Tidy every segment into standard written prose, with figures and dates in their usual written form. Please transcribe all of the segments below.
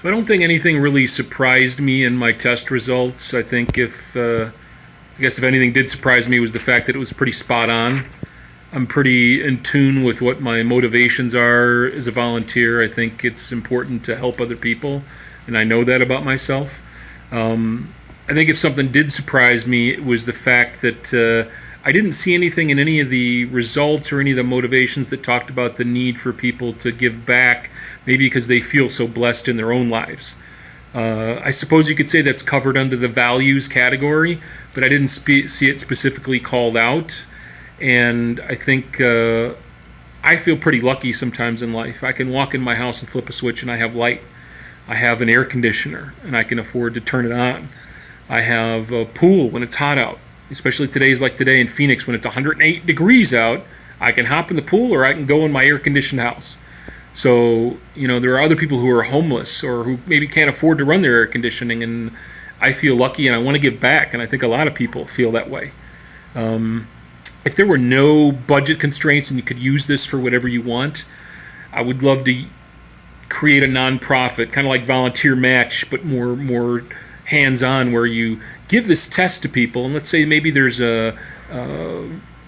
So I don't think anything really surprised me in my test results. I think I guess if anything did surprise me was the fact that it was pretty spot on. I'm pretty in tune with what my motivations are as a volunteer. I think it's important to help other people, and I know that about myself. I think if something did surprise me, it was the fact that I didn't see anything in any of the results or any of the motivations that talked about the need for people to give back, maybe because they feel so blessed in their own lives. I suppose you could say that's covered under the values category, but I didn't see it specifically called out. And I think I feel pretty lucky sometimes in life. I can walk in my house and flip a switch and I have light. I have an air conditioner and I can afford to turn it on. I have a pool when it's hot out, especially today's like today in Phoenix when it's 108 degrees out. I can hop in the pool or I can go in my air conditioned house. So, there are other people who are homeless or who maybe can't afford to run their air conditioning, and I feel lucky and I want to give back, and I think a lot of people feel that way. If there were no budget constraints and you could use this for whatever you want, I would love to create a nonprofit, kind of like Volunteer Match, but more hands-on, where you give this test to people, and let's say maybe there's a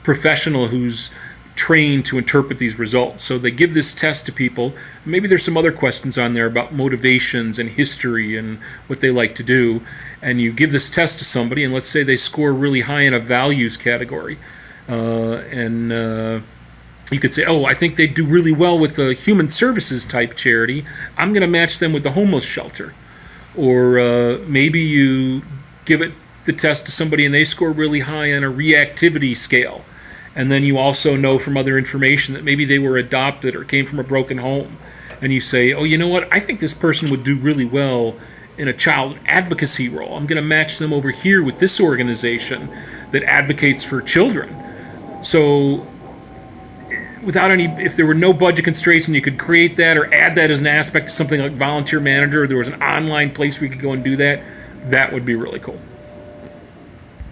professional who's trained to interpret these results. So they give this test to people. Maybe there's some other questions on there about motivations and history and what they like to do. And you give this test to somebody, and let's say they score really high in a values category. And you could say, oh, I think they do really well with a human services type charity. I'm going to match them with the homeless shelter. Or maybe you give the test to somebody and they score really high on a reactivity scale. And then you also know from other information that maybe they were adopted or came from a broken home. And you say, oh, you know what? I think this person would do really well in a child advocacy role. I'm going to match them over here with this organization that advocates for children. So if there were no budget constraints and you could create that or add that as an aspect to something like Volunteer Manager, or there was an online place where you could go and do that, that would be really cool.